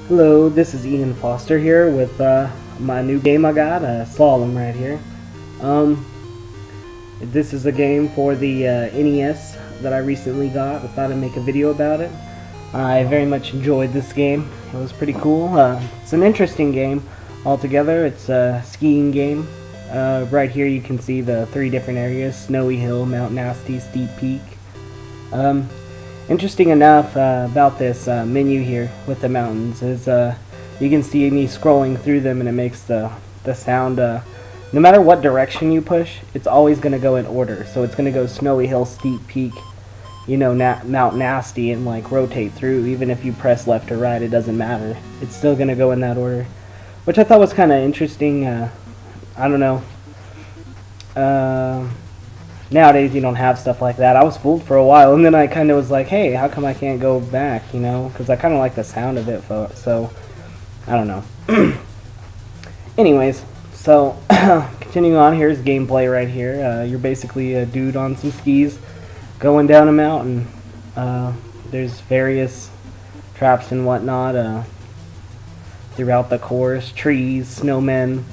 Hello, this is Ian Foster here with my new game I got, Slalom right here. This is a game for the NES that I recently got. I thought I'd make a video about it. I very much enjoyed this game. It was pretty cool. It's an interesting game altogether. It's a skiing game. Right here you can see the three different areas: Snowy Hill, Mount Nasty, Steep Peak. Interesting enough about this menu here with the mountains is you can see me scrolling through them, and it makes the sound, no matter what direction you push, it's always going to go in order. So it's going to go Snowy Hill, Steep Peak, you know, Mount Nasty, and like rotate through. Even if you press left or right, it doesn't matter. It's still going to go in that order, which I thought was kind of interesting. I don't know. Nowadays you don't have stuff like that. I was fooled for a while, and then I kind of was like, hey, how come I can't go back, you know, because I kind of like the sound of it, so I don't know. Anyways, so continuing on, here's gameplay right here. You're basically a dude on some skis going down a mountain. There's various traps and whatnot throughout the course. Trees, snowmen.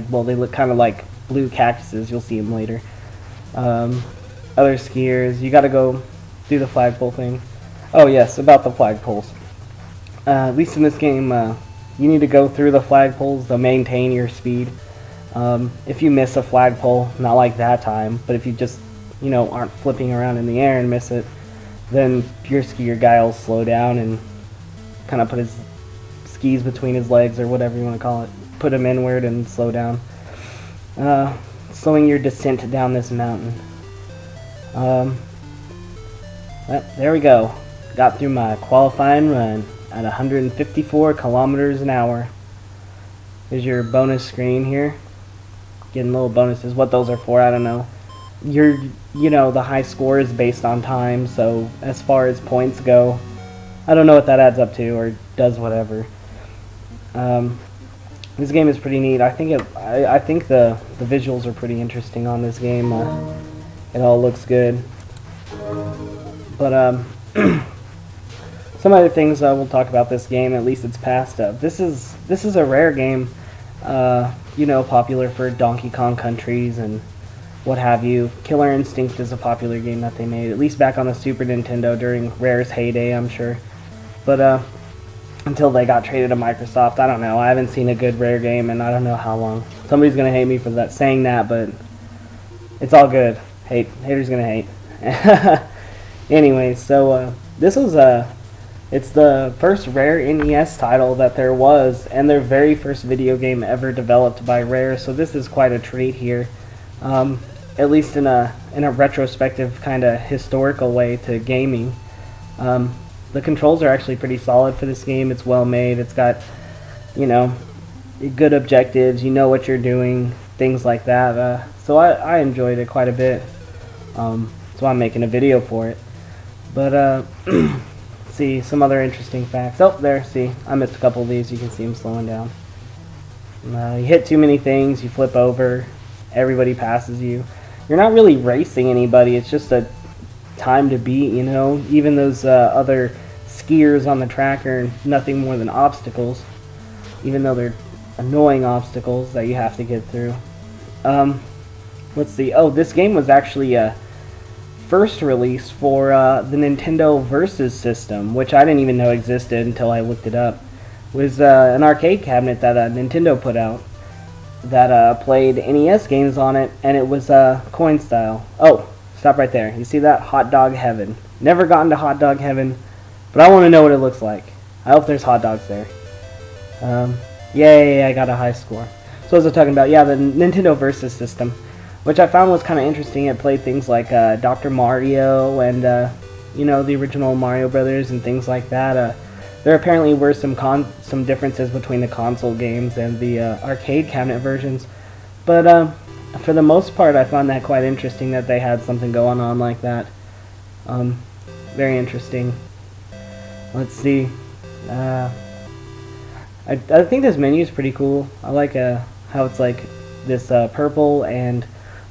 Well, they look kind of like blue cactuses. You'll see them later. Other skiers. You gotta go do the flagpole thing. Oh yes, about the flagpoles. At least in this game, you need to go through the flagpoles to maintain your speed. If you miss a flagpole, not like that time, but if you just, you know, aren't flipping around in the air and miss it, then your guy will slow down and kind of put his skis between his legs, or whatever you want to call it. Put him inward and slow down. Slowing your descent down this mountain. There we go. Got through my qualifying run at 154 kilometers an hour. Here's your bonus screen here. Getting little bonuses. What those are for, I don't know. You know, the high score is based on time, so as far as points go, I don't know what that adds up to, or does whatever. This game is pretty neat. I think the visuals are pretty interesting on this game. It all looks good. But some other things we'll talk about this game. At least it's past. This is a rare game. You know, popular for Donkey Kong countries and what have you. Killer Instinct is a popular game that they made, at least back on the Super Nintendo during Rare's heyday, I'm sure. But until they got traded to Microsoft, I don't know. I haven't seen a good Rare game, and I don't know how long. Somebody's gonna hate me for that, saying that, but it's all good. Haters gonna hate. Anyway, so this was it's the first Rare NES title that there was, and their very first video game ever developed by Rare. So this is quite a treat here, at least in a retrospective kind of historical way to gaming. The controls are actually pretty solid for this game. It's well made. It's got, you know, good objectives. You know what you're doing, things like that. So I enjoyed it quite a bit. That's why I'm making a video for it. But see, some other interesting facts. Oh, there, see, I missed a couple of these. You can see them slowing down. You hit too many things, you flip over, everybody passes you. You're not really racing anybody. It's just a time to beat, you know. Even those other skiers on the track are nothing more than obstacles, even though they're annoying obstacles that you have to get through. Let's see. Oh, this game was actually first released for the Nintendo Versus system, which I didn't even know existed until I looked it up. It was an arcade cabinet that Nintendo put out that played NES games on it, and it was coin style. Oh, stop right there. You see that? Hot Dog Heaven. Never gotten to Hot Dog Heaven, but I want to know what it looks like. I hope there's hot dogs there. Yay, I got a high score. So as I was talking about, yeah, the Nintendo Versus system, which I found was kind of interesting. It played things like Dr. Mario and, you know, the original Mario Brothers and things like that. There apparently were some differences between the console games and the arcade cabinet versions, but for the most part, I found that quite interesting that they had something going on like that. Very interesting. Let's see. I think this menu is pretty cool. I like how it's like this purple and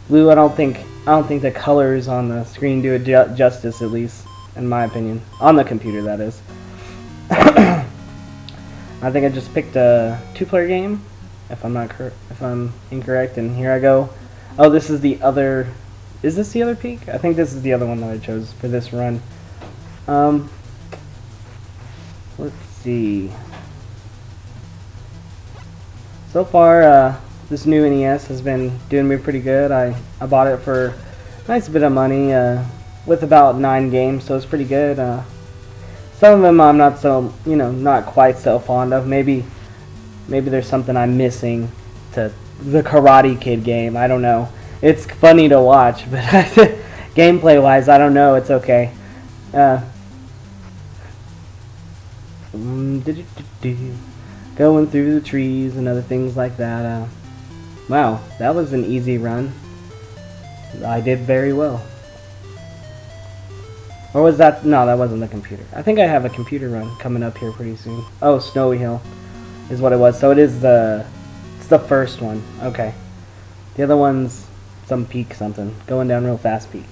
blue. I don't think the colors on the screen do it justice, at least in my opinion, on the computer, that is. I think I just picked a 2-player game, if I'm incorrect, and here I go. Oh, this is the other. Is this the other peak? I think this is the other one that I chose for this run. Let's see. So far, this new NES has been doing me pretty good. I bought it for a nice bit of money with about 9 games, so it's pretty good. Some of them I'm not so, not quite so fond of. Maybe there's something I'm missing to the Karate Kid game. I don't know. It's funny to watch, but gameplay-wise, I don't know. It's okay. Going through the trees and other things like that. Wow, that was an easy run. I did very well. Or was that? No, that wasn't the computer. I think I have a computer run coming up here pretty soon. Oh, Snowy Hill is what it was. So it's the first one. Okay. The other one's some peak something. Going down real fast peak.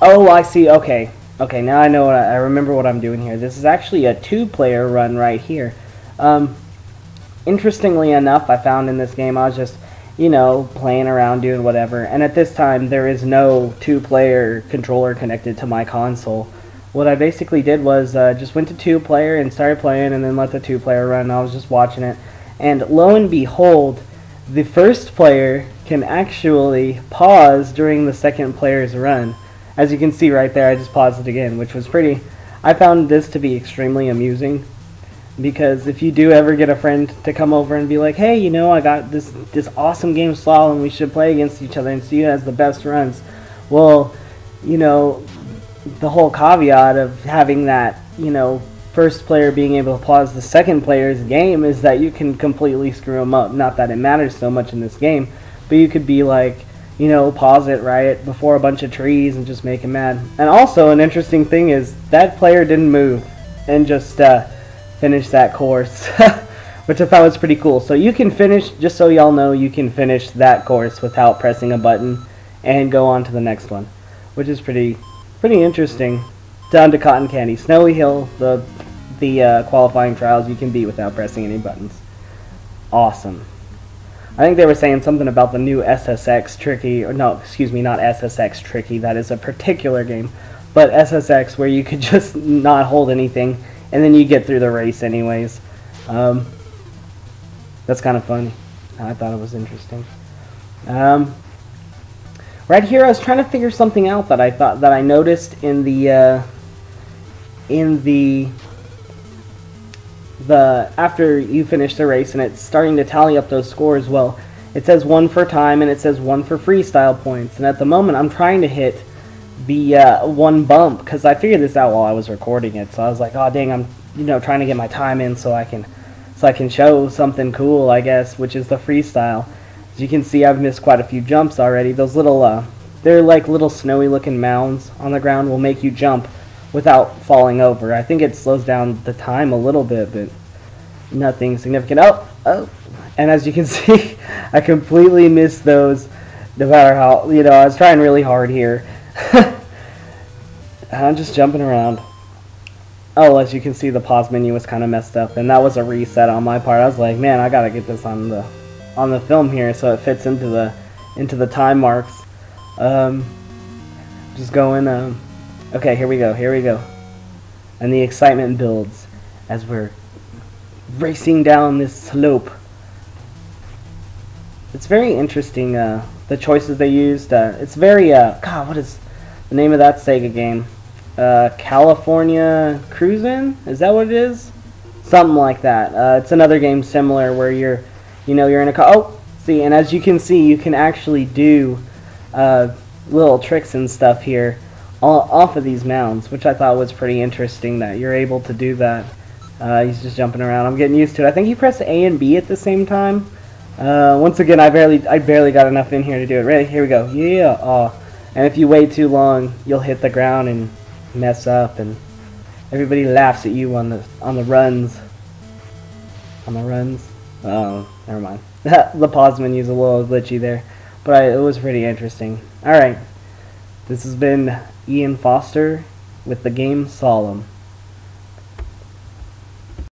Oh, I see. Okay. Okay, now I know I remember what I'm doing here. This is actually a 2-player run right here. Interestingly enough, I found in this game I was just, playing around doing whatever. And at this time, there is no 2-player controller connected to my console. What I basically did was just went to 2-player and started playing and then let the 2-player run. I was just watching it. And lo and behold, the first player can actually pause during the second player's run. As you can see right there, I just paused it again, which was pretty... I found this to be extremely amusing. Because if you do ever get a friend to come over and be like, hey, I got this awesome game of Slalom, we should play against each other and see who has the best runs. Well, the whole caveat of having that, first player being able to pause the second player's game is that you can completely screw them up. Not that it matters so much in this game, but you could be like, pause it right before a bunch of trees and just make him mad. And also, an interesting thing is that player didn't move and just finish that course, which I thought was pretty cool. So you can finish, just so y'all know, you can finish that course without pressing a button and go on to the next one, which is pretty interesting. Down to Cotton Candy. Snowy Hill, the qualifying trials you can beat without pressing any buttons. Awesome. I think they were saying something about the new SSX Tricky, or no, excuse me, not SSX Tricky, that is a particular game, but SSX where you could just not hold anything and then you get through the race anyways. That's kind of funny. I thought it was interesting. Right here I was trying to figure something out that I noticed in the after you finish the race and it's starting to tally up those scores. Well, it says 1 for time and it says 1 for freestyle points, and at the moment I'm trying to hit the 1 bump because I figured this out while I was recording it. So I was like, oh dang, I'm trying to get my time in so I can show something cool, I guess, which is the freestyle. As you can see, I've missed quite a few jumps already. Those little they're like little snowy looking mounds on the ground will make you jump without falling over. I think it slows down the time a little bit, but nothing significant. Oh, and as you can see, I completely missed those, no matter how, I was trying really hard here. I'm just jumping around. Oh, as you can see, the pause menu was kind of messed up, and that was a reset on my part. I was like, man, I gotta get this on the film here so it fits into the time marks. Just going, okay, here we go. And the excitement builds as we're racing down this slope. It's very interesting, the choices they used. It's very, God, what is the name of that Sega game? California Cruisin'? Is that what it is? Something like that. It's another game similar where you're in a car. Oh, see, and as you can see, you can actually do little tricks and stuff here off of these mounds, which I thought was pretty interesting that you're able to do that. He's just jumping around. I'm getting used to it. I think you press A and B at the same time. Once again, I barely got enough in here to do it. Ready? Here we go. Yeah. Oh. And if you wait too long, you'll hit the ground and mess up, and everybody laughs at you on the runs. On the runs. Oh, never mind. The pause menu is a little glitchy there, but it was pretty interesting. All right. This has been Ian Foster with the game Slalom.